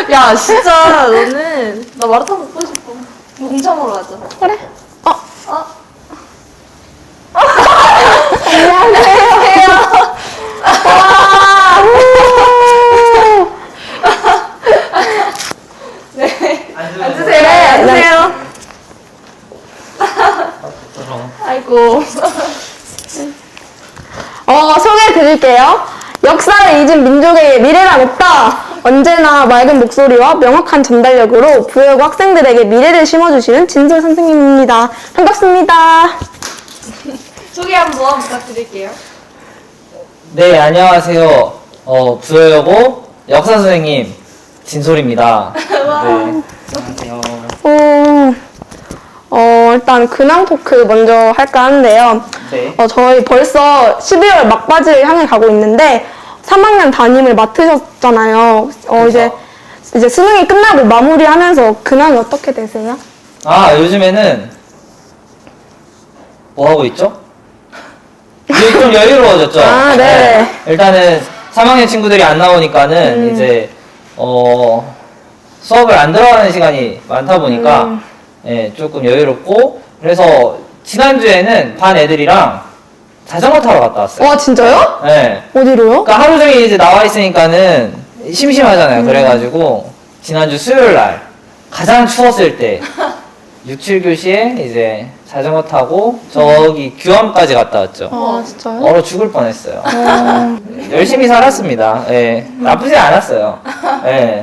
야, 진짜 너는 나 마라탕 먹고 싶어. 공창으로 가자. 그래? 안녕하세요. 네. 앉으세요. 네, 앉으세요. 아이고. 소개해드릴게요. 역사를 잊은 민족에게 미래란 없다. 언제나 맑은 목소리와 명확한 전달력으로 부여고 학생들에게 미래를 심어주시는 진솔 선생님입니다. 반갑습니다. 소개 한번 부탁드릴게요. 네, 안녕하세요. 부여여고 역사 선생님 진솔입니다. 네, 안녕하세요. 일단 근황 토크 먼저 할까 하는데요. 네. 저희 벌써 12월 막바지를 향해 가고 있는데 3학년 담임을 맡으셨잖아요. 이제 수능이 끝나고 마무리하면서 근황이 어떻게 되세요? 요즘에는 뭐 하고 있죠? 이제 좀 여유로워졌죠? 네. 일단은 3학년 친구들이 안 나오니까는 이제 수업을 안 들어가는 시간이 많다 보니까 조금 여유롭고, 그래서 지난주에는 반 애들이랑 자전거 타러 갔다 왔어요. 와, 진짜요? 네. 어디로요? 그러니까 하루 종일 이제 나와 있으니까는 심심하잖아요. 그래가지고 지난주 수요일 날 가장 추웠을 때 6, 7교시에 이제 자전거 타고 저기 규암까지 갔다 왔죠. 진짜요? 얼어 죽을 뻔했어요. 열심히 살았습니다. 예, 나쁘지 않았어요. 예,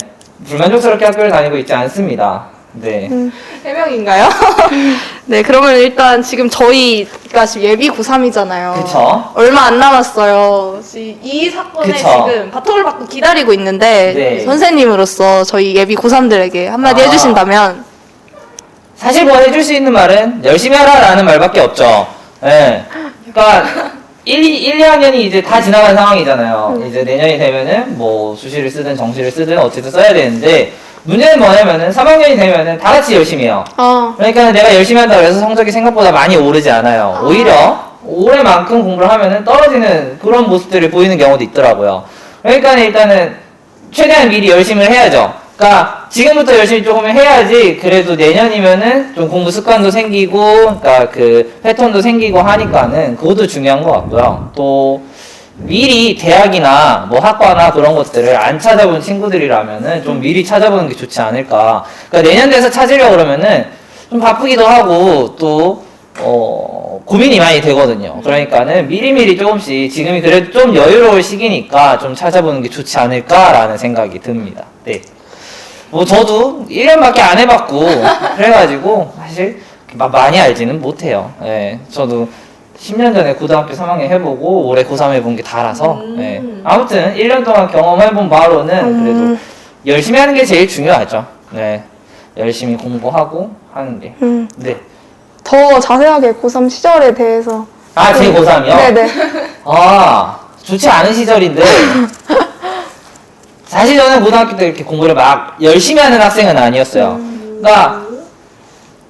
불만족스럽게 학교를 다니고 있지 않습니다. 네. 해명인가요? 네, 그러면 일단 지금 저희가 지금 예비 고3이잖아요. 그쵸. 얼마 안 남았어요. 이 사건에 그쵸. 지금 바통을 받고 기다리고 있는데 네. 선생님으로서 저희 예비 고3들에게 한마디 해주신다면. 사실 뭐 해줄 수 있는 말은 열심히 하라라는 말밖에 없죠. 예. 그러니까 1, 2학년이 이제 다 지나간 상황이잖아요. 이제 내년이 되면은 뭐 수시를 쓰든 정시를 쓰든 어쨌든 써야 되는데, 문제는 뭐냐면은 3학년이 되면은 다 같이 열심히 해요. 그러니까 내가 열심히 한다고 해서 성적이 생각보다 많이 오르지 않아요. 오히려 올해만큼 공부를 하면은 떨어지는 그런 모습들을 보이는 경우도 있더라고요. 그러니까 일단은 최대한 미리 열심히 해야죠. 그러니까 지금부터 열심히 조금 해야지 그래도 내년이면은 좀 공부 습관도 생기고, 그러니까 그 패턴도 생기고 하니까는 그것도 중요한 것 같고요. 또 미리 대학이나 뭐 학과나 그런 것들을 안 찾아본 친구들이라면은 좀 미리 찾아보는 게 좋지 않을까. 그러니까 내년 돼서 찾으려고 그러면은 좀 바쁘기도 하고 또 고민이 많이 되거든요. 그러니까는 미리미리 조금씩, 지금이 그래도 좀 여유로울 시기니까 좀 찾아보는 게 좋지 않을까라는 생각이 듭니다. 네. 뭐 저도 1년밖에 안 해봤고 그래가지고 사실 막 많이 알지는 못해요. 예, 저도 10년 전에 고등학교 3학년 해보고 올해 고3 해본 게 다라서 예. 아무튼 1년 동안 경험해본 바로는 그래도 열심히 하는 게 제일 중요하죠. 네, 열심히 공부하고 하는 게. 네. 더 자세하게 고3 시절에 대해서. 제 고3이요? 네네. 좋지 않은 시절인데 사실 저는 고등학교 때 이렇게 공부를 막 열심히 하는 학생은 아니었어요. 그러니까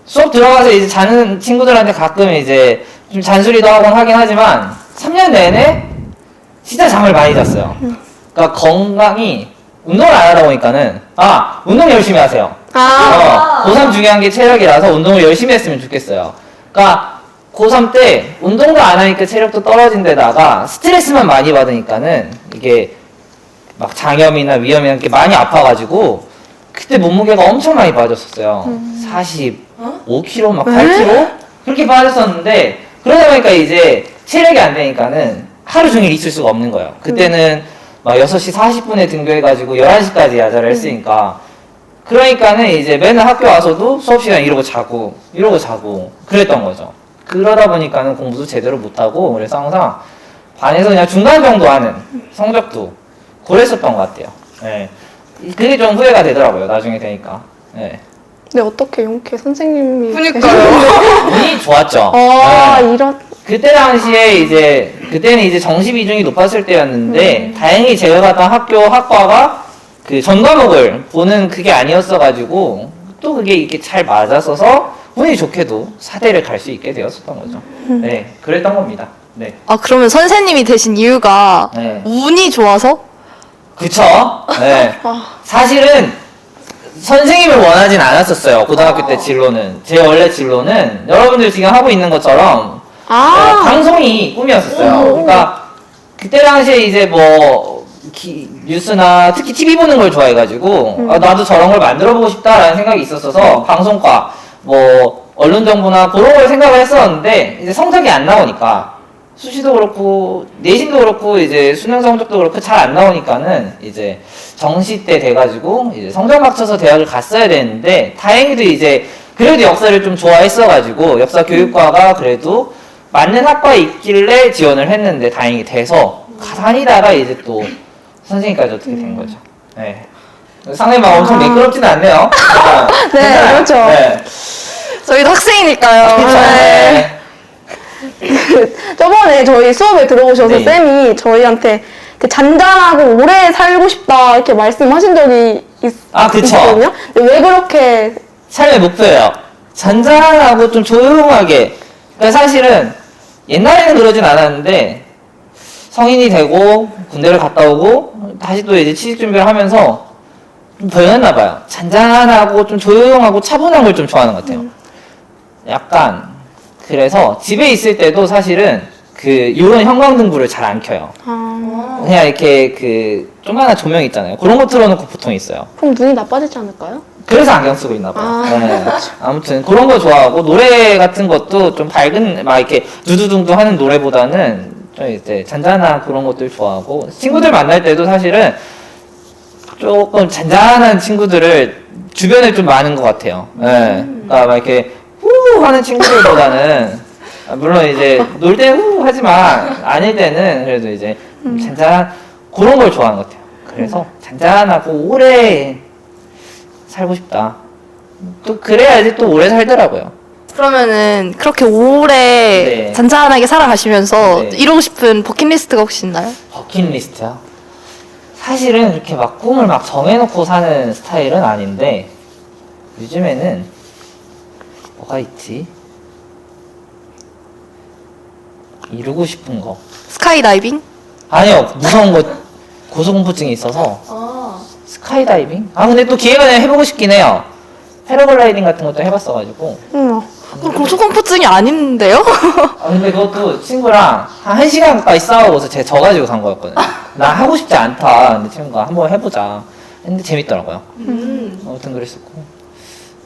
수업 들어가서 이제 자는 친구들한테 가끔 이제 좀 잔소리도 하긴 하지만 3년 내내 진짜 잠을 많이 잤어요. 그러니까 건강이, 운동을 안 하다 보니까는 운동 열심히 하세요. 고3 중요한 게 체력이라서 운동을 열심히 했으면 좋겠어요. 그러니까 고3 때 운동도 안 하니까 체력도 떨어진 데다가 스트레스만 많이 받으니까는 이게 막 장염이나 위염이나 이렇게 많이 아파가지고 그때 몸무게가 엄청 많이 빠졌었어요. 45kg, 막 8kg? 그렇게 빠졌었는데, 그러다 보니까 이제 체력이 안 되니까는 하루 종일 있을 수가 없는 거예요. 그때는 막 6시 40분에 등교해가지고 11시까지 야자를 했으니까, 그러니까는 이제 맨날 학교 와서도 수업 시간 이러고 자고 그랬던 거죠. 그러다 보니까는 공부도 제대로 못하고, 그래서 항상 반에서 그냥 중간 정도 하는 성적도 그랬었던 것 같아요. 네. 그게 좀 후회가 되더라고요, 나중에 되니까. 네. 근데 어떻게 용케 선생님이. 그니까요. 운이 좋았죠. 네. 그때 당시에 그때는 이제 정시 비중이 높았을 때였는데, 다행히 제가 갔던 학과가 그 전 과목을 보는 그게 아니었어가지고, 또 그게 이렇게 잘 맞았어서, 운이 좋게도 사대를 갈 수 있게 되었었던 거죠. 네, 그랬던 겁니다. 네. 그러면 선생님이 되신 이유가 네. 운이 좋아서? 그쵸? 네. 사실은 선생님을 원하진 않았었어요. 고등학교 때 진로는. 제 원래 진로는 여러분들 지금 하고 있는 것처럼 방송이 꿈이었었어요. 그러니까 그때 당시에 이제 뭐 뉴스나 특히 TV 보는 걸 좋아해가지고 나도 저런 걸 만들어보고 싶다라는 생각이 있었어서 방송과 뭐 언론정보나 그런 걸 생각을 했었는데 이제 성적이 안 나오니까 수시도 그렇고 내신도 그렇고 이제 수능 성적도 그렇고 잘 안 나오니까는 이제 정시 때 돼가지고 이제 성적 맞춰서 대학을 갔어야 되는데 다행히도 이제 그래도 역사를 좀 좋아했어가지고 역사 교육과가 그래도 맞는 학과에 있길래 지원을 했는데 다행히 돼서 다니다가 이제 또 선생님까지 어떻게 된 거죠. 네. 상당히 막 엄청 매끄럽지는 않네요. 네, 괜찮아요. 그렇죠. 네. 저희도 학생이니까요. 그쵸? 네. 저번에 저희 수업에 들어오셔서 네. 쌤이 저희한테 그 잔잔하고 오래 살고 싶다 이렇게 말씀하신 적이 그쵸. 있거든요. 근데 왜 그렇게 삶의 목표예요. 잔잔하고 좀 조용하게. 그러니까 사실은 옛날에는 그러진 않았는데 성인이 되고 군대를 갔다 오고 다시 또 이제 취직 준비를 하면서 좀 변했나 봐요. 잔잔하고 좀 조용하고 차분한 걸 좀 좋아하는 것 같아요. 약간 그래서 집에 있을 때도 사실은 그 이런 형광등불을 잘 안 켜요. 그냥 이렇게 그 조그마한 조명 있잖아요. 그런 거 틀어놓고 보통 있어요. 그럼 눈이 나빠지지 않을까요? 그래서 안경 쓰고 있나 봐요. 네. 아무튼 그런 거 좋아하고 노래 같은 것도 좀 밝은 막 이렇게 두두둥둥 하는 노래보다는 좀 이제 잔잔한 그런 것들 좋아하고 친구들 만날 때도 사실은 조금 잔잔한 친구들을 주변에 좀 많은 것 같아요. 네. 그러니까 막 이렇게 후 하는 친구들보다는 물론 이제 놀 때는 후 하지만 아닐 때는 그래도 이제 잔잔한 그런 걸 좋아하는 것 같아요. 그래서 잔잔하고 오래 살고 싶다. 또 그래야지 또 오래 살더라고요. 그러면은 그렇게 오래 네. 잔잔하게 살아가시면서 네. 이루고 싶은 버킷리스트가 혹시 있나요? 버킷리스트요? 사실은 그렇게 막 꿈을 막 정해놓고 사는 스타일은 아닌데 요즘에는 뭐가 있지? 이루고 싶은 거 스카이다이빙? 아니요 무서운 거 고소공포증이 있어서 스카이다이빙? 근데 또 기회가 되면 해보고 싶긴 해요. 패러글라이딩 같은 것도 해봤어가지고 고소공포증이 아닌데요? 근데 그것도 친구랑 한 1시간 가까이 싸우고서 제가 져가지고 간 거였거든요. 나 하고 싶지 않다. 근데 친구가 한번 해보자 했는데 재밌더라고요. 아무튼 그랬었고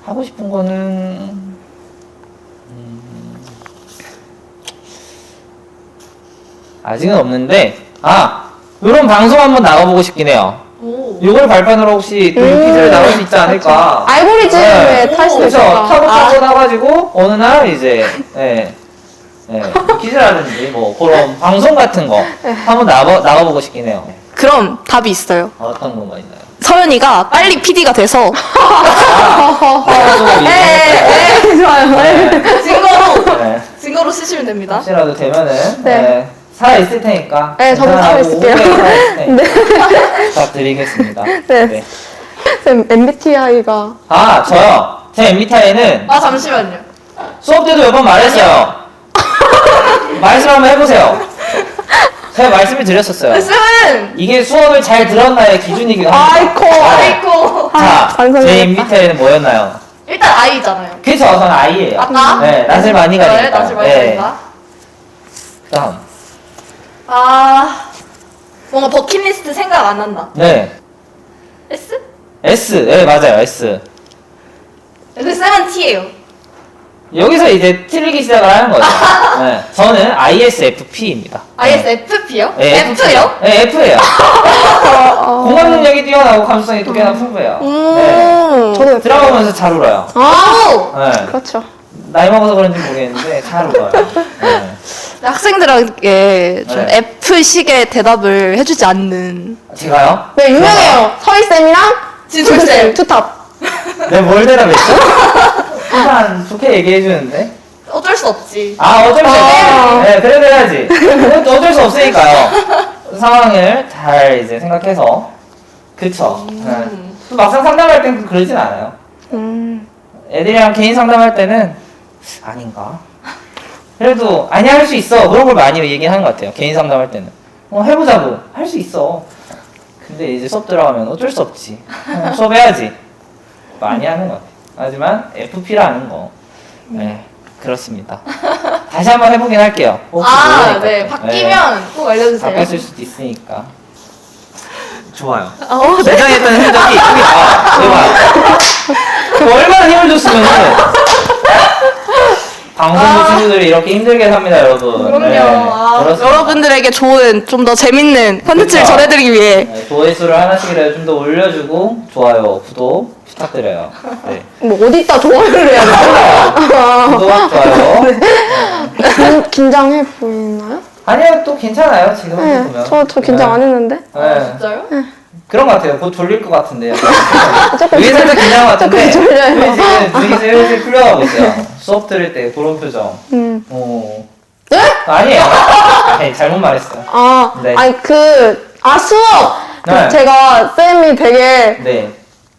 하고 싶은 거는 아직은 없는데 이런 방송 한번 나가보고 싶긴 해요. 이걸 발판으로 혹시 또 퀴즈를 나올 수 있지 않을까. 알고리즘에 탈 수 그래서 있을까? 타고 나가지고 어느 날 이제 퀴즈라든지 뭐 그런 방송 같은 거 한번 나가보고 싶긴 해요. 그럼 답이 있어요. 어떤 건가 있나요? 서연이가 빨리 PD가 돼서 좋아요. 증거로 쓰시면 됩니다. 혹시라도 되면은 네. 살아있을 테니까. 네, 저도 살아있을게요. 부탁드리겠습니다. 네. 쌤, MBTI가 저요. 제 MBTI는 잠시만요. 수업 때도 몇 번 말했어요. 말씀 한번 해보세요. 제가 말씀을 드렸었어요. 쌤은 이게 수업을 잘 들었나의 기준이기도 합니다. 아이고. 자, 반성해야겠다. 제 MBTI는 뭐였나요? 일단 아이잖아요. 그쵸, 저는 I예요. 아까? 네, 낯을 많이 가리니까. 낯을 많이 가린다. 다음. 뭔가 버킷리스트 생각 안 난다. 네. S? S. 네, 맞아요. S. 그 쌤은 T예요. 여기서 이제 틀리기 시작을 하는 거죠. 네. 저는 ISFP입니다. ISFP요? 네, F요? 네, F예요. 공감 능력이 뛰어나고 감수성이 또 꽤나 풍부해요. 네. 저도 드라마 보면서 잘 울어요. 아우! 네. 그렇죠. 나이 먹어서 그런지 모르겠는데 잘 울어요. 네. 학생들에게 좀 네. F식의 대답을 해주지 않는. 제가요? 네, 유명해요. 서희쌤이랑 진솔쌤. 투탑. 네, 뭘 대답했죠? 일단 좋게 얘기해 주는데. 어쩔 수 없지. 어쩔 수 없지. 네, 그래 돼야지. 그것도 어쩔 수 없으니까요. 상황을 잘 이제 생각해서. 그쵸. 네. 또 막상 상담할 땐 그러진 않아요. 애들이랑 개인 상담할 때는 아닌가? 그래도 아니 할 수 있어. 그런 걸 많이 얘기하는 것 같아요. 개인 상담할 때는. 해보자고. 할 수 있어. 근데 이제 수업 들어가면 어쩔 수 없지. 수업 해야지. 많이 하는 것 같아요. 하지만 FP라는 거, 네, 그렇습니다. 다시 한번 해보긴 할게요. 혹시 모르니까. 네. 바뀌면 꼭 알려주세요. 바뀌었을 수도 있으니까. 좋아요. 네. 긴장했던 흔적이 여기 나와요. 얼마나 힘을 줬으면은 방송부 친구들이 이렇게 힘들게 삽니다, 여러분. 그럼요. 네, 아, 그렇습니다. 여러분들에게 좋은, 좀 더 재밌는 컨텐츠를 그쵸. 전해드리기 위해. 네, 조회수를 하나씩이라도 좀 더 올려주고 좋아요, 구독 부탁드려요. 네. 뭐 어디다 좋아요를 해야 되나? 구독, 좋아요. 긴장해 보이나요? 아니요, 또 괜찮아요, 지금 네, 보면. 저 긴장 안 했는데. 네. 진짜요? 그런 것 같아요. 곧 졸릴 것 같은데요. 조금 위에 살짝 긴장한 것 같은데 조금 졸려요. 우리 지금 분위기 슬슬 풀려가고 있어요. 수업 들을 때 그런 표정. 네? 아니에요. 아니, 잘못 말했어요. 네. 아니 수업! 네. 제가 쌤이 되게, 네.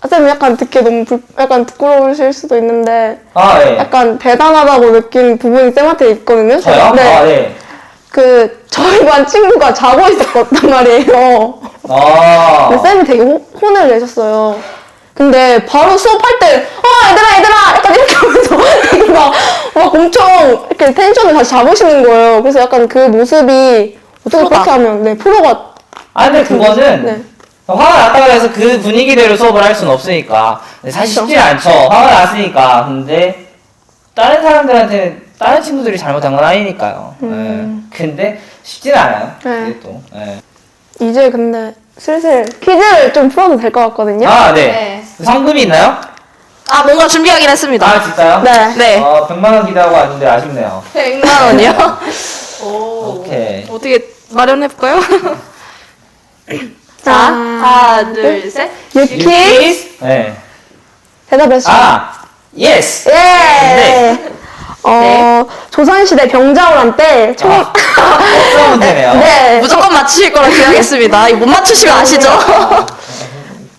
쌤이 약간 듣기 너무 약간 부끄러우실 수도 있는데, 아, 네. 약간 대단하다고 느낀 부분이 쌤한테 있거든요. 저요? 네. 아, 네. 저희 반 친구가 자고 있었단 말이에요. 아. 근데 쌤이 되게 혼을 내셨어요. 근데 바로 수업할 때, 얘들아! 약간 이렇게 하면서 되게 막 엄청 이렇게 텐션을 다시 잡으시는 거예요. 그래서 약간 그 모습이 어떻게 프로다. 그렇게 하면, 네, 프로가. 아, 근데 그거는 네. 화가 났다고 해서 그 분위기대로 수업을 할 수는 없으니까. 사실 쉽지 않죠. 화가 났으니까. 근데 다른 사람들한테는 다른 친구들이 잘못한 건 아니니까요. 네. 근데 쉽지는 않아요. 네. 이게 또. 네. 이제 근데 슬슬 퀴즈를 좀 풀어도 될 것 같거든요. 아, 네. 네. 상금이 있나요? 아, 뭔가 준비하긴 했습니다. 아, 진짜요? 네. 네. 100만 원 기대하고 왔는데 아쉽네요. 100만 원이요? 오. 오케이. 어떻게 마련해볼까요? 자, 하나, 하나, 둘, 셋. 유키 네. 대답해주세요. 아, 예스. 예! 네. 조선시대 병자호란 때 없어 문제네요. 네. 무조건 맞추실 거라 기대하겠습니다. 이거 못 맞추시면 아시죠?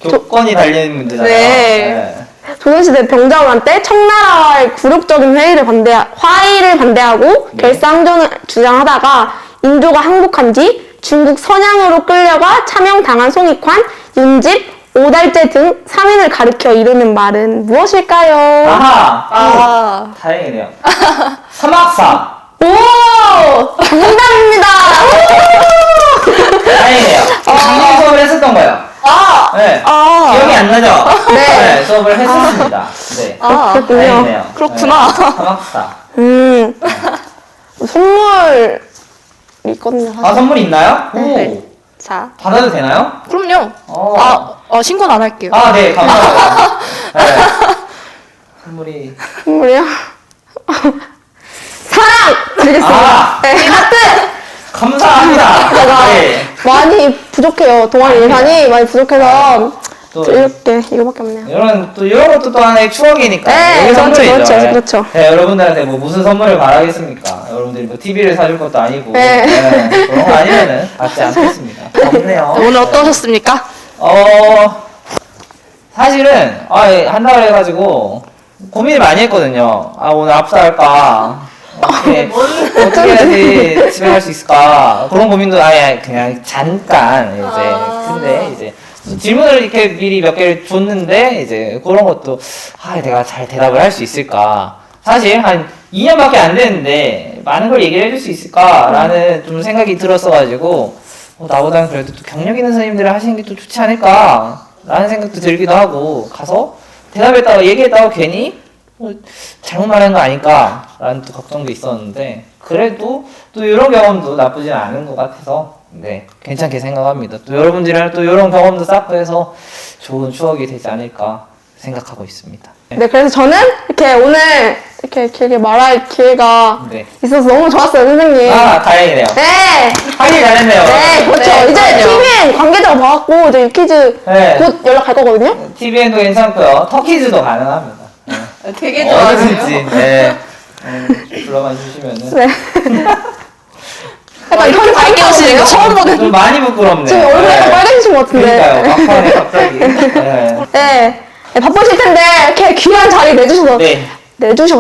교권이 달린 문제잖아요. 네. 조선시대 병자호란 때 청나라와의 굴욕적인 화의를 반대하고 네. 결상전을 주장하다가 인조가 항복한 뒤 중국 선양으로 끌려가 참영당한 송익환, 윤집, 오달제 등 3인을 가리켜 이르는 말은 무엇일까요? 아하. 아. 다행이네요. 사막사. 오! 정답입니다! 다행이네요. 작년 수업을 했었던 거예요. 아. 네. 아. 기억이 안 나죠? 네. 수업을 했었습니다. 네. 아. 그렇군요. 다행이네요. 그렇구나. 네. 사막사. 선물이 있거든요, 사실. 아, 선물 있나요? 네. 오. 자, 받아도 되나요? 그럼요. 어. 신고는 안 할게요. 아, 네, 감사합니다. 네. 선물이. 선물이요? 사랑! 드리겠습니다. 아. 네, 하트! 감사합니다. 제가 네. 많이 부족해요. 동아리 예산이 많이 부족해서 또 이렇게 이거밖에 없네요. 이런 것도 또 하나의 추억이니까. 네, 여기 그렇죠, 선물이죠. 그렇죠, 네. 그렇죠. 네, 여러분들한테 뭐 무슨 선물을 바라겠습니까? 여러분들이 뭐 TV를 사줄 것도 아니고. 네. 네, 그런 거 아니면은 받지 않겠습니다. 없네요. 오늘 어떠셨습니까? 사실은, 한다고 해가지고, 고민을 많이 했거든요. 오늘 압사할까? 어떻게 해야지 집에 갈 수 있을까? 그런 고민도 아예 그냥 잠깐, 근데 이제, 질문을 이렇게 미리 몇 개를 줬는데, 이제, 그런 것도, 내가 잘 대답을 할 수 있을까? 사실 한 2년밖에 안 됐는데, 많은 걸 얘기를 해줄 수 있을까라는 좀 생각이 들었어가지고, 나보다는 그래도 또 경력 있는 선생님들이 하시는 게 또 좋지 않을까? 라는 생각도 들기도 하고, 가서 대답했다가 얘기했다가 괜히 잘못 말한 거 아닐까? 라는 또 걱정도 있었는데, 그래도 또 이런 경험도 나쁘진 않은 것 같아서, 네, 괜찮게 생각합니다. 또 여러분들이랑 또 이런 경험도 쌓고 해서 좋은 추억이 되지 않을까 생각하고 있습니다. 네, 그래서 저는 이렇게 오늘 이렇게 길게 말할 기회가 네. 있어서 너무 좋았어요, 선생님. 다행이네요. 네! 하길 잘했네요. 네, 그렇죠. 네, 이제 그럼요. TVN 관계자가 봐갖고 이제 유퀴즈 네. 곧 연락갈 거거든요. TVN도 괜찮고요. 터키즈도 가능합니다. 네. 되게 어디든지, 네. 불러만 주시면은. 네. 약간 이렇게 밝게 오시니까 처음 보는. 좀 많이 부끄럽네요. 지금 얼굴이 약간 빨개지신 것 같은데. 그러니까요. 막판에 갑자기. 네. 네. 네, 바쁘실 텐데 이렇게 귀한 자리 내주셔서 네. 귀한 자리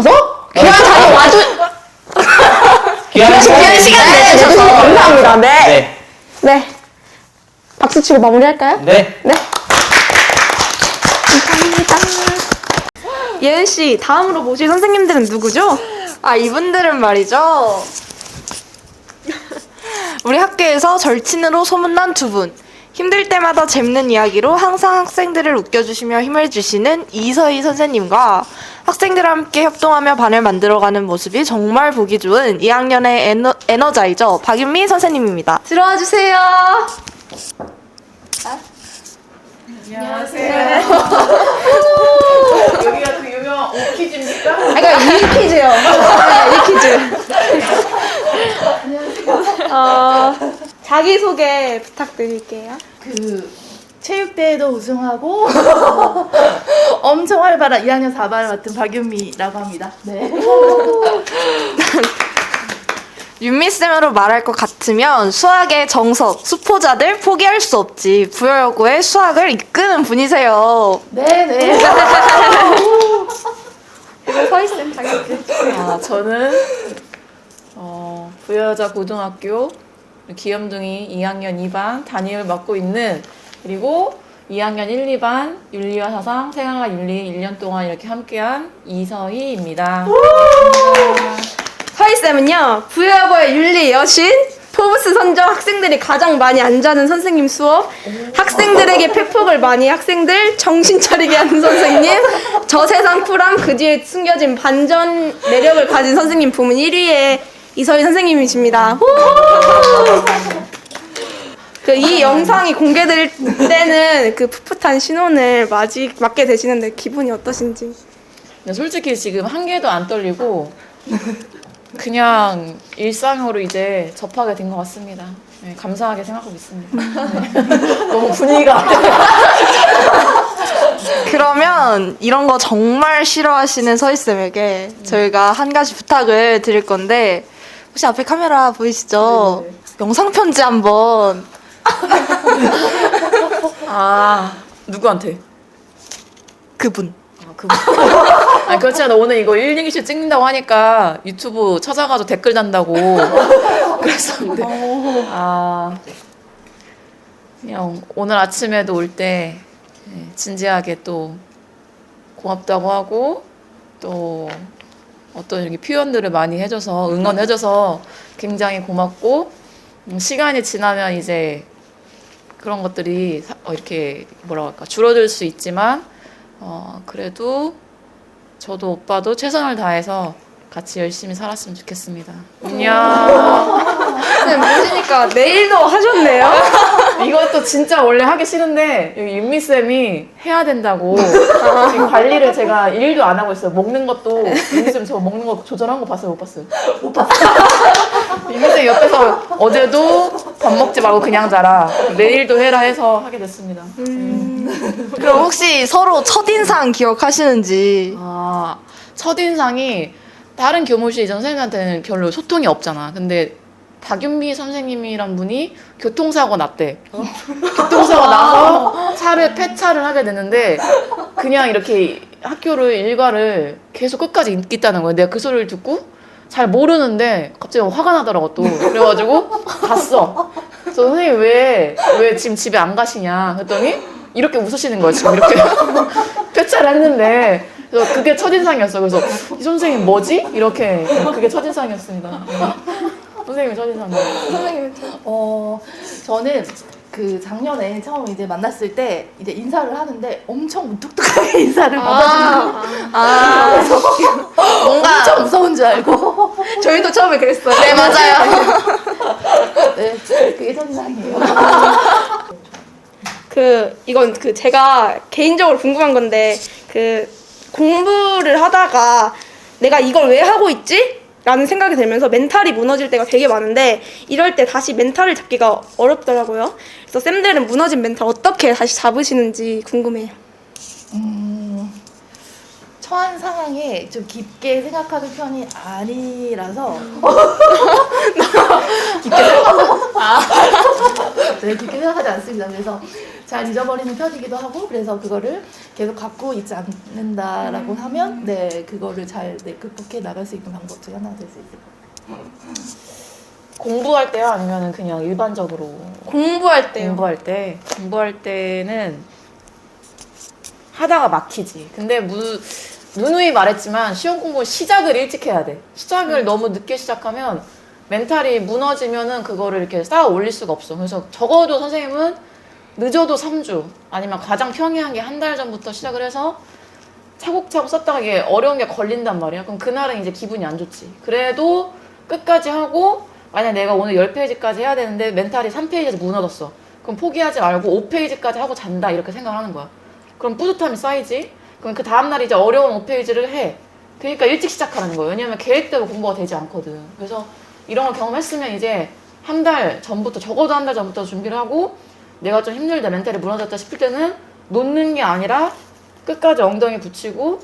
귀한 시간 네, 내주셔서 감사합니다. 네. 네. 네. 박수 치고 마무리할까요? 네. 네. 감사합니다. 예은 씨, 다음으로 모실 선생님들은 누구죠? 아, 이분들은 말이죠. 우리 학교에서 절친으로 소문난 두 분. 힘들 때마다 재밌는 이야기로 항상 학생들을 웃겨주시며 힘을 주시는 이서희 선생님과 학생들과 함께 협동하며 반을 만들어가는 모습이 정말 보기 좋은 2학년의 에너자이저 박윤미 선생님입니다. 들어와 주세요. 여기가 그 유명한 오키즈입니까? 그러니까 이 퀴즈요. 네, 이 퀴즈. 자기소개 부탁드릴게요. 그 체육대회도 우승하고 엄청 활발한 2학년 4반을 맡은 박윤미라고 합니다. 네. 윤미쌤으로 말할 것 같으면 수학의 정석, 수포자들 포기할 수 없지. 부여여고의 수학을 이끄는 분이세요. 네네. 이거 서희쌤 자기소개. 저는 부여여자 고등학교 귀염둥이 2학년 2반 담임을 맡고 있는, 그리고 2학년 1, 2반 윤리와 사상, 생활과 윤리 1년 동안 이렇게 함께한 이서희입니다. 서희쌤은요, 부여여고의 윤리 여신, 포브스 선정 학생들이 가장 많이 안 자는 선생님 수업, 학생들에게 팩폭을 많이 학생들 정신 차리게 하는 선생님, 저 세상 쿨함 그 뒤에 숨겨진 반전 매력을 가진 선생님 부문 1위의 이서희 선생님이십니다. 이 영상이 공개될 때는 그 풋풋한 신혼을 맞게 되시는데 기분이 어떠신지? 근데 솔직히 지금 한 개도 안 떨리고 그냥 일상으로 이제 접하게 된 것 같습니다. 네, 감사하게 생각하고 있습니다. 네. 너무 분위기가 그러면 이런 거 정말 싫어하시는 서희쌤에게 저희가 한 가지 부탁을 드릴 건데, 혹시 앞에 카메라 보이시죠? 영상 편지 한번. 누구한테? 그분. 그거. 아니 그렇지 않아. 오늘 이거 1, 2기씩 찍는다고 하니까 유튜브 찾아가지고 댓글 단다고 그랬었는데 그냥 오늘 아침에도 올 때 진지하게 또 고맙다고 하고, 또 어떤 이렇게 표현들을 많이 해줘서 응원해줘서 굉장히 고맙고, 시간이 지나면 이제 그런 것들이 이렇게 뭐라고 할까 줄어들 수 있지만 그래도 저도 오빠도 최선을 다해서 같이 열심히 살았으면 좋겠습니다. 안녕. 쌤 보시니까 내일도 하셨네요. 이것도 진짜 원래 하기 싫은데 여기 윤미쌤이 해야 된다고 지금 관리를 제가 일도 안 하고 있어요. 먹는 것도 윤미쌤 저 먹는 거 조절한 거 봤어요? 못 봤어요? 못 봤어요. 윤미쌤 옆에서 어제도 밥 먹지 말고 그냥 자라, 내일도 해라 해서 하게 됐습니다. 그럼 혹시 서로 첫인상 기억하시는지? 첫인상이 다른 교무실 이전 선생님한테는 별로 소통이 없잖아. 근데 박윤미 선생님이란 분이 교통사고 났대. 교통사고 나서 폐차를 하게 됐는데 그냥 이렇게 학교를 일과를 계속 끝까지 있다는 거야. 내가 그 소리를 듣고 잘 모르는데 갑자기 화가 나더라고 또. 그래가지고 갔어. 그래서 선생님 왜 지금 집에 안 가시냐 그랬더니 이렇게 웃으시는 거야. 지금 이렇게 폐차를 했는데. 그래서 그게 첫인상이었어. 그래서 이 선생님 뭐지? 이렇게 그게 첫인상이었습니다. 선생님이 첫인상이에요. 선생님 저는 그 작년에 처음 이제 만났을 때 이제 인사를 하는데 엄청 무뚝뚝하게 인사를 받아주는 뭔가 엄청 무서운 줄 알고 저희도 처음에 그랬어요. 네, 맞아요. 네, 그게 첫인상이에요. 이건 제가 개인적으로 궁금한 건데, 공부를 하다가 내가 이걸 왜 하고 있지? 라는 생각이 들면서 멘탈이 무너질 때가 되게 많은데, 이럴 때 다시 멘탈을 잡기가 어렵더라고요. 그래서 쌤들은 무너진 멘탈 어떻게 다시 잡으시는지 궁금해요. 처한 상황에 좀 깊게 생각하는 편이 아니라서 네, 깊게 생각하지 않습니다. 그래서 잘 잊어버리는 편이기도 하고, 그래서 그거를 계속 갖고 있지 않는다라고 하면 그거를 잘 극복해 나갈 수 있는 방법 중에 하나가 될 수 있어요. 공부할 때요? 아니면 그냥 일반적으로? 공부할 때요. 공부할 때는 하다가 막히지. 근데 누누이 말했지만 시험 공부 시작을 일찍 해야 돼. 시작을 너무 늦게 시작하면 멘탈이 무너지면은 그거를 이렇게 쌓아 올릴 수가 없어. 그래서 적어도 선생님은 늦어도 3주 아니면 가장 평이한 게 한 달 전부터 시작을 해서 차곡차곡 썼다가 이게 어려운 게 걸린단 말이야. 그럼 그날은 이제 기분이 안 좋지. 그래도 끝까지 하고 만약 내가 오늘 10페이지까지 해야 되는데 멘탈이 3페이지에서 무너졌어. 그럼 포기하지 말고 5페이지까지 하고 잔다 이렇게 생각하는 거야. 그럼 뿌듯함이 쌓이지. 그럼 그 다음날 이제 어려운 5페이지를 해. 그러니까 일찍 시작하라는 거예요. 왜냐면 계획대로 공부가 되지 않거든. 그래서 이런 걸 경험했으면 이제 한 달 전부터, 적어도 한 달 전부터 준비를 하고 내가 좀 힘들다, 멘탈이 무너졌다 싶을 때는 놓는 게 아니라 끝까지 엉덩이 붙이고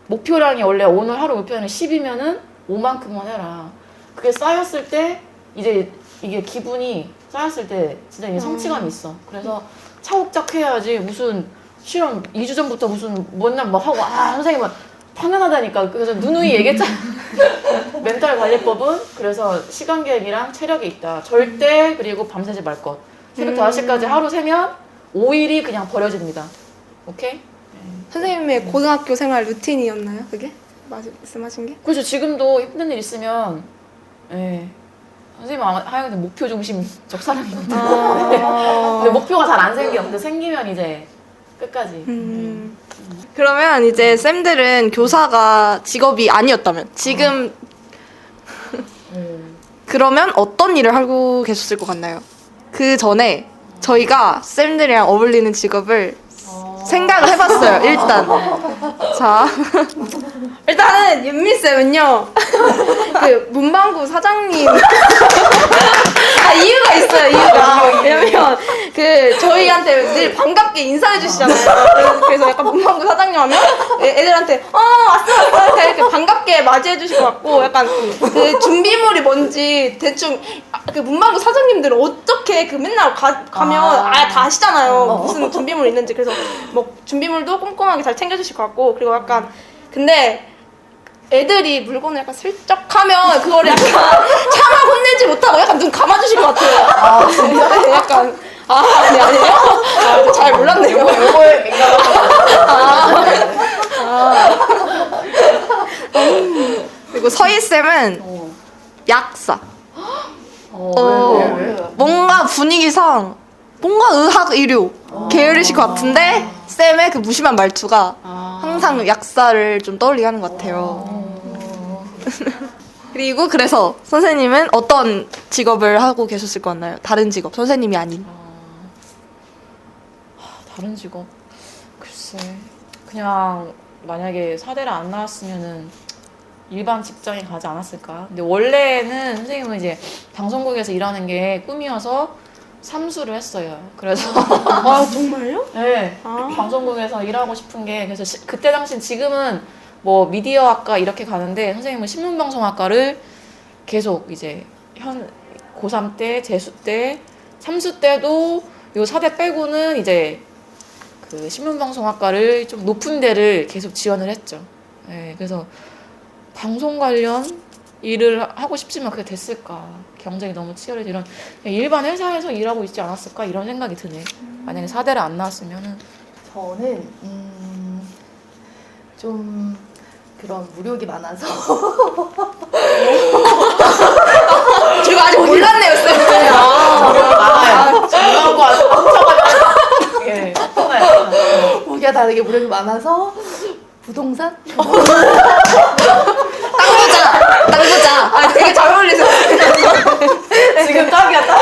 목표량이 원래 오늘 하루 목표량이 10이면은 5만큼만 해라. 그게 쌓였을 때 이제 이게 기분이 쌓였을 때 진짜 이게 성취감이 있어. 그래서 차곡차곡 해야지 무슨 시험 2주 전부터 무슨 뭔날 막 하고 선생님 막 당연하다니까. 그래서 누누이 얘기했잖아. 멘탈 관리법은 그래서 시간 계획이랑 체력이 있다. 절대 그리고 밤새지 말 것. 새벽 5시까지 하루 새면 5일이 그냥 버려집니다. 오케이? 선생님의 고등학교 생활 루틴이었나요? 그게? 말씀하신 게? 그렇죠. 지금도 힘든 일 있으면 선생님 하여간 목표 중심적 사람이거든요. 근데 목표가 잘 안 생겨. 근데 생기면 이제 끝까지. 그러면 이제 쌤들은 교사가 직업이 아니었다면 지금 그러면 어떤 일을 하고 계셨을 것 같나요? 그 전에 저희가 쌤들이랑 어울리는 직업을 생각을 해봤어요. 일단 자 일단은 윤미쌤은요 그 문방구 사장님 이유가 있어요. 이유가 왜냐면 그 저희한테 늘 반갑게 인사해 주시잖아요. 그래서 약간 문방구 사장님 하면 애들한테 왔어 이렇게 반갑게 맞이해 주실 것 같고 약간 그 준비물이 뭔지 대충 그 문방구 사장님들은 어떻게 그 맨날 가면 다 아시잖아요. 무슨 준비물 있는지. 그래서 뭐 준비물도 꼼꼼하게 잘 챙겨주실 것 같고 그리고 약간 근데 애들이 물건을 약간 슬쩍 하면 그거를 약간 차마 혼내지 못하고 약간 눈 감아주실 것 같아요. 진짜? 약간 아니에요? 잘 몰랐네요. 요거에 그리고 서희쌤은 약사. 왜? 뭔가 분위기상 뭔가 의학 의료 계열이실 것 같은데 쌤의 그 무심한 말투가 항상 약사를 좀 떠올리게 하는 것 같아요. 그리고 그래서 선생님은 어떤 직업을 하고 계셨을 것 같나요? 다른 직업, 선생님이 아닌. 다른 직업? 글쎄, 그냥 만약에 사대를 안 나왔으면은 일반 직장에 가지 않았을까? 근데 원래는 선생님은 이제 방송국에서 일하는 게 꿈이어서 삼수를 했어요. 그래서 정말요? 네, 방송국에서 일하고 싶은 게 그래서 그때 당시 지금은 뭐 미디어학과 이렇게 가는데 선생님은 신문방송학과를 계속 이제 고3 때, 재수 때, 삼수 때도 요 4대 빼고는 이제 그 신문방송학과를 좀 높은 데를 계속 지원을 했죠. 네, 그래서 방송 관련 일을 하고 싶지만 그게 됐을까? 경쟁이 너무 치열해서 이런 일반 회사에서 일하고 있지 않았을까? 이런 생각이 드네. 만약에 4대를 안 나왔으면은 저는 좀 그런 무력이 많아서 제가 아직 몰랐네요, 쌤. 많아요. 중요한 거 아주 훔쳐가지고 예, 보기와 다르게 무력이 많아서 부동산? 땅부자. 되게 잘 어울리세요. 지금 딱이야 딱.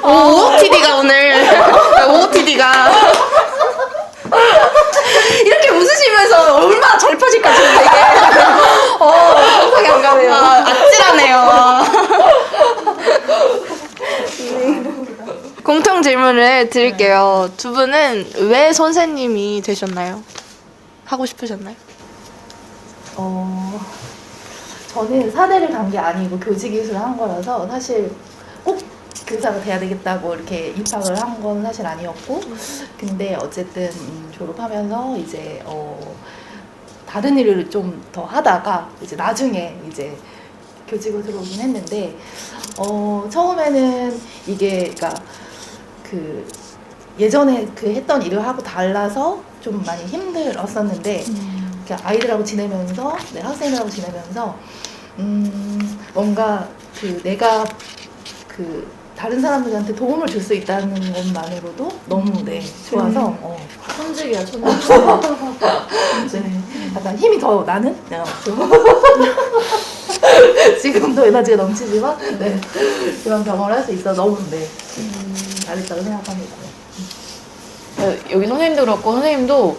OOTD가 오늘 OOTD가 이렇게 웃으시면서 얼마나 잘 펴질까 지금 되게. 상상이 안 가네요. 아찔하네요. 공통 질문을 드릴게요. 두 분은 왜 선생님이 되셨나요? 하고 싶으셨나요? 저는 사대를 간 게 아니고 교직이수를 한 거라서 사실 꼭 교사가 돼야 되겠다고 이렇게 입학을 한 건 사실 아니었고 근데 어쨌든 졸업하면서 이제 다른 일을 좀 더 하다가 이제 나중에 이제 교직으로 들어오긴 했는데 처음에는 이게 그러니까 그 예전에 그 했던 일을 하고 달라서 좀 많이 힘들었었는데 이렇게 아이들하고 지내면서 학생들하고 지내면서 뭔가 그 내가 그 다른 사람들한테 도움을 줄 수 있다는 것만으로도 너무 좋아서 천직이야 천직. 네, 약간 힘이 더 나는 지금도 에너지가 넘치지만 그런 경험을 할 수 있어 너무 잘했다고 생각합니다. 여기 선생님도 그렇고 선생님도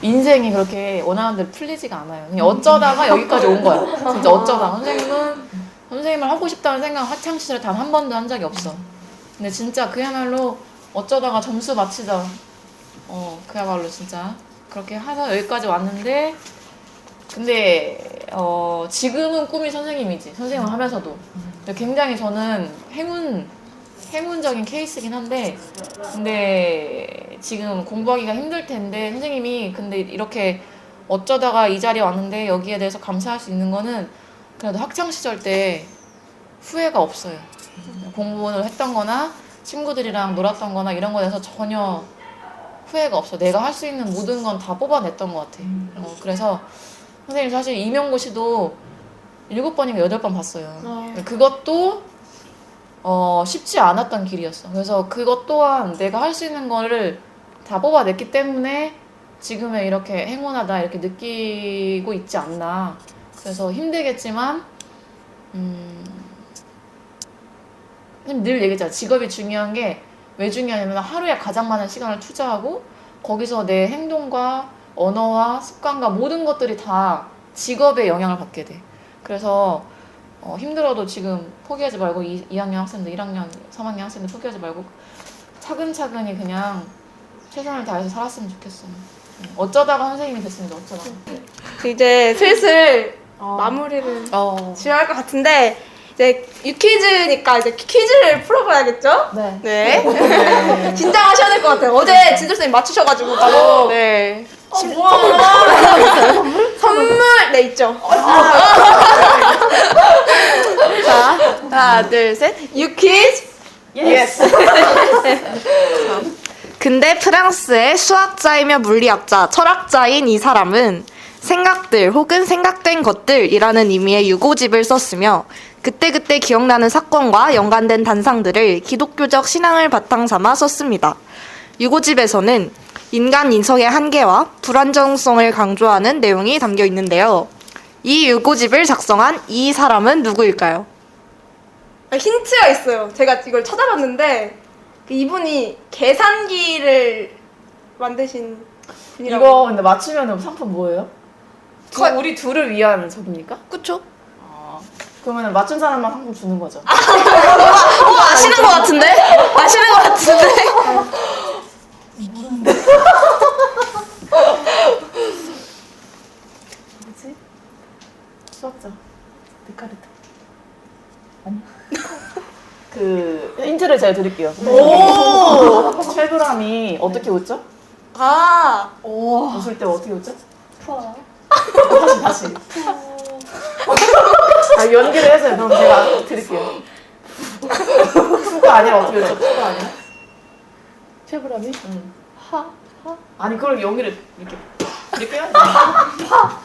인생이 그렇게 원하는 대로 풀리지가 않아요. 그냥 어쩌다가 여기까지 온 거야. 진짜 어쩌다가. 선생님을 하고 싶다는 생각 학창 시절에 단 한 번도 한 적이 없어. 근데 진짜 그야말로 어쩌다가 점수 맞히자. 그야말로 진짜 그렇게 해서 여기까지 왔는데 근데 지금은 꿈이 선생님이지. 선생님을 하면서도. 굉장히 저는 행운적인 케이스긴 한데 근데 지금 공부하기가 힘들 텐데 선생님이 근데 이렇게 어쩌다가 이 자리에 왔는데 여기에 대해서 감사할 수 있는 거는 그래도 학창 시절 때 후회가 없어요. 공부를 했던 거나 친구들이랑 놀았던 거나 이런 거에 대해서 전혀 후회가 없어. 내가 할 수 있는 모든 건 다 뽑아냈던 것 같아. 그래서 선생님 사실 임용고시도 7번인가 8번 봤어요. 그것도 쉽지 않았던 길이었어. 그래서 그것 또한 내가 할 수 있는 거를 다 뽑아냈기 때문에 지금의 이렇게 행운하다 이렇게 느끼고 있지 않나. 그래서 힘들겠지만 늘 얘기했잖아. 직업이 중요한 게 왜 중요하냐면 하루에 가장 많은 시간을 투자하고 거기서 내 행동과 언어와 습관과 모든 것들이 다 직업에 영향을 받게 돼. 그래서 힘들어도 지금 포기하지 말고 2학년 학생들, 1학년, 3학년 학생들 포기하지 말고 차근차근히 그냥 최선을 다해서 살았으면 좋겠어. 어쩌다가 선생님이 됐습니다. 어쩌다가. 이제 슬슬 마무리를 지어야 할 것 같은데 이제 유퀴즈니까 이제 퀴즈를 풀어봐야겠죠? 네. 네. 긴장하셔야 될 것 같아요. 어제 진솔 선생님 맞추셔가지고 바로 네. 선물 네 있죠. 자, 하나, 둘, 셋. 유퀴즈. 예스. 근데 프랑스의 수학자이며 물리학자, 철학자인 이 사람은 생각들 혹은 생각된 것들이라는 의미의 유고집을 썼으며 그때그때 기억나는 사건과 연관된 단상들을 기독교적 신앙을 바탕 삼아 썼습니다. 유고집에서는 인간 인성의 한계와 불안정성을 강조하는 내용이 담겨 있는데요. 이 유고집을 작성한 이 사람은 누구일까요? 힌트가 있어요. 제가 이걸 찾아봤는데 이분이 계산기를 만드신 분이라고. 이거 근데 맞추면 상품 뭐예요? 우리 둘을 위한 적입니까? 그쵸? 그러면 맞춘 사람만 상품 주는 거죠. 아시는 것 같은데? 아시는 것 같은데? 뭐지? 수학자. 데카르트. 그 힌트를 제가 드릴게요. 쉐브람이 어떻게 웃죠? 웃을 때 어떻게 웃죠? 다시. 연기를 해서요. 그럼 제가 드릴게요. 푸가 아니라 어떻게 웃죠? 푸가 아니라? 쉐브람이? 아니 그걸 연기를 이렇게 해야 돼.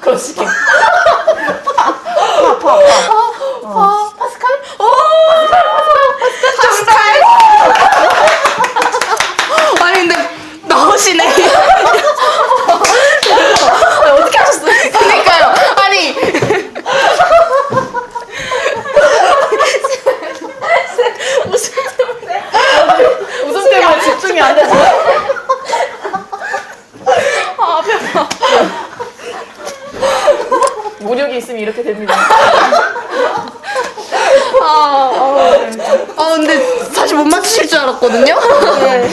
그렇지. 파스칼? 아니 근데 나오시네. 어떻게 하셨어요? 그러니까요. 아니 웃음 때문에 집중이 안 돼서. 모력이 있으면 이렇게 됩니다. 근데 사실 못 맞추실 줄 알았거든요. 네.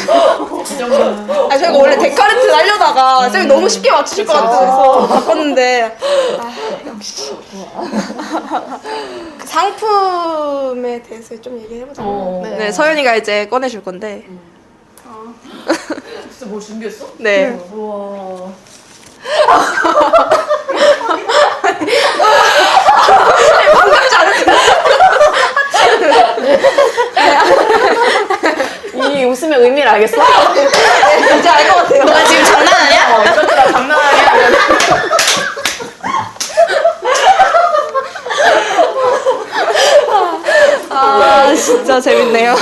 저희가 원래 데카르트 하려다가 쌤이 너무 쉽게 맞추실 것 같아서 바꿨는데 역시 그 상품에 대해서 좀 얘기를 해보자면 네, 서연이가 이제 꺼내줄 건데. 진짜 뭘 준비했어? 네. 우와. 이 웃음의 의미를 알겠어? 이제 알 것 같아요. 너가 지금 장난하냐? 이것들아 장난하냐? 아 진짜 재밌네요.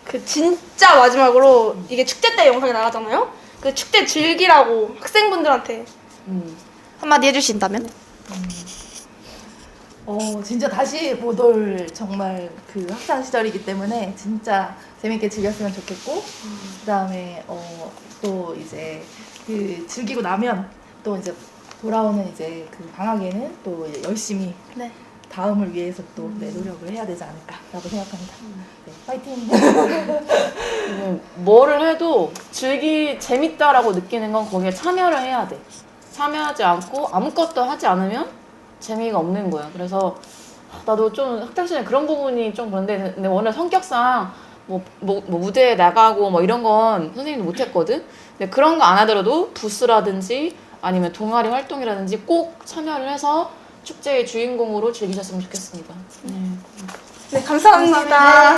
그 진짜 마지막으로 이게 축제 때 영상이 나가잖아요. 그 축제 즐기라고 학생분들한테 한마디 해주신다면? 진짜 다시 못 올 정말 그 학창 시절이기 때문에 진짜 재밌게 즐겼으면 좋겠고, 그다음에 또 이제 그 즐기고 나면 또 이제 돌아오는 이제 그 방학에는 또 이제 열심히 네. 다음을 위해서 또 노력을 해야 되지 않을까라고 생각합니다. 네, 파이팅! 뭐를 해도 재밌다라고 느끼는 건 거기에 참여를 해야 돼. 참여하지 않고 아무것도 하지 않으면 재미가 없는 거야. 그래서 나도 좀 학창시절에 그런 부분이 좀 그런데, 근데 원래 성격상 뭐 무대에 나가고 뭐 이런 건 선생님도 못했거든. 근데 그런 거 안 하더라도 부스라든지 아니면 동아리 활동이라든지 꼭 참여를 해서 축제의 주인공으로 즐기셨으면 좋겠습니다. 네 감사합니다. 감사합니다.